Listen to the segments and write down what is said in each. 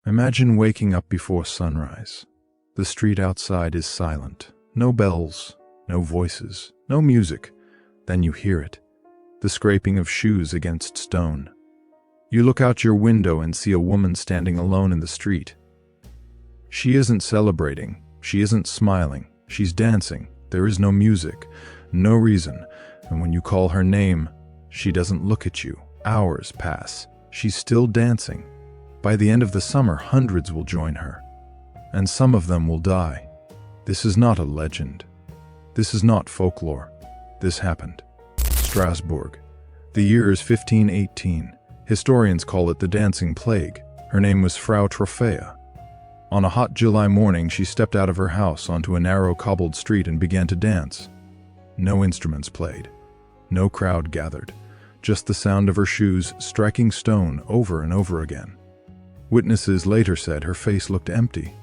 Imagine waking up before sunrise. The street outside is silent. No bells, no voices, no music. Then you hear it, the scraping of shoes against stone. You look out your window and see a woman standing alone in the street. She isn't celebrating, she isn't smiling, she's dancing. There is no music, no reason, and when you call her name, she doesn't look at you. Hours pass. She's still dancing. By the end of the summer, hundreds will join her, and some of them will die. This is not a legend. This is not folklore. This happened. Strasbourg. The year is 1518. Historians call it the Dancing Plague. Her name was Frau Trophäa. On a hot July morning, she stepped out of her house onto a narrow cobbled street and began to dance. No instruments played. No crowd gathered. Just the sound of her shoes striking stone over and over again. Witnesses later said her face looked empty.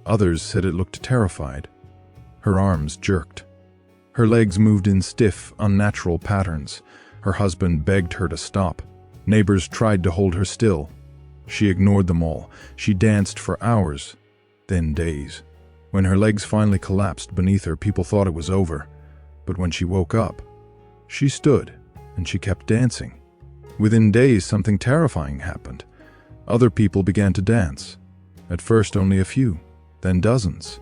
Others said it looked terrified. Her arms jerked. Her legs moved in stiff, unnatural patterns. Her husband begged her to stop. Neighbors tried to hold her still. She ignored them all. She danced for hours, then days. When her legs finally collapsed beneath her, people thought it was over. But when she woke up, she stood and she kept dancing. Within days, something terrifying happened. Other people began to dance. At first, only a few, then dozens.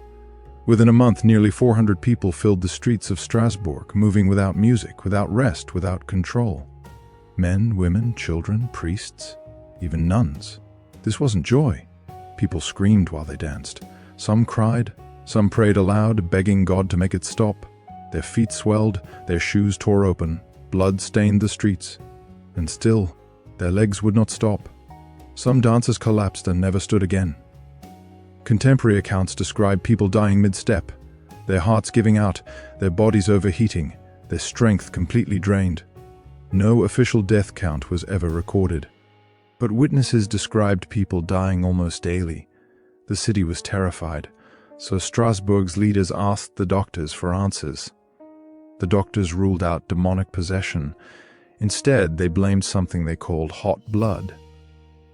Within a month, nearly 400 people filled the streets of Strasbourg, moving without music, without rest, without control. Men, women, children, priests, even nuns. This wasn't joy. People screamed while they danced. Some cried, some prayed aloud, begging God to make it stop. Their feet swelled, their shoes tore open, blood stained the streets. And still, their legs would not stop. Some dancers collapsed and never stood again. Contemporary accounts describe people dying mid-step, their hearts giving out, their bodies overheating, their strength completely drained. No official death count was ever recorded, but witnesses described people dying almost daily. The city was terrified, so Strasbourg's leaders asked the doctors for answers. The doctors ruled out demonic possession. Instead, they blamed something they called hot blood.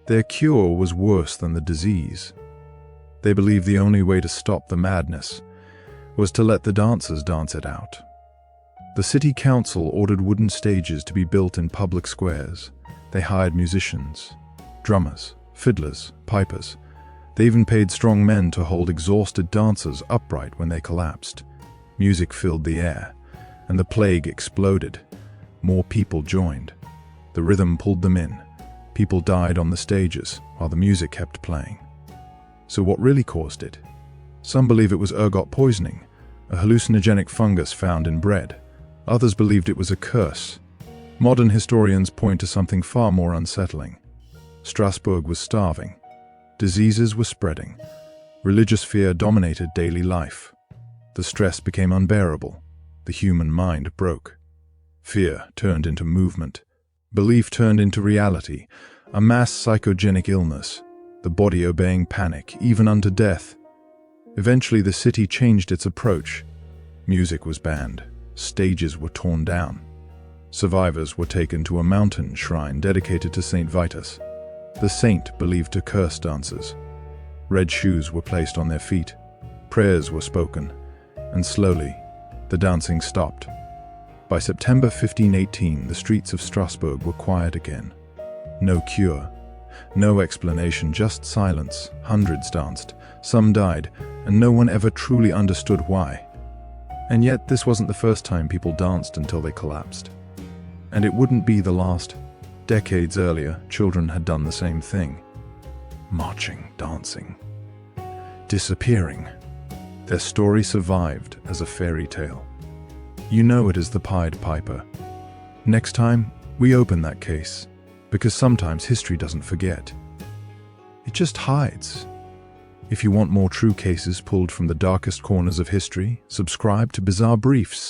Their cure was worse than the disease. They believed the only way to stop the madness was to let the dancers dance it out. The city council ordered wooden stages to be built in public squares. They hired musicians, drummers, fiddlers, pipers. They even paid strong men to hold exhausted dancers upright when they collapsed. Music filled the air, and the plague exploded. More people joined. The rhythm pulled them in. People died on the stages while the music kept playing. So what really caused it? Some believe it was ergot poisoning, a hallucinogenic fungus found in bread. Others believed it was a curse. Modern historians point to something far more unsettling. Strasbourg was starving. Diseases were spreading. Religious fear dominated daily life. The stress became unbearable. The human mind broke. Fear turned into movement. Belief turned into reality, a mass psychogenic illness, the body obeying panic, even unto death. Eventually, the city changed its approach. Music was banned. Stages were torn down. Survivors were taken to a mountain shrine dedicated to Saint Vitus, the saint believed to curse dancers. Red shoes were placed on their feet. Prayers were spoken, and slowly, the dancing stopped. By September 1518, the streets of Strasbourg were quiet again. No cure, no explanation, just silence. Hundreds danced, some died, and no one ever truly understood why. And yet, this wasn't the first time people danced until they collapsed. And it wouldn't be the last. Decades earlier, children had done the same thing. Marching, dancing, disappearing. Their story survived as a fairy tale. You know it as the Pied Piper. Next time, we open that case, because sometimes history doesn't forget. It just hides. If you want more true cases pulled from the darkest corners of history, subscribe to Bizarre Briefs.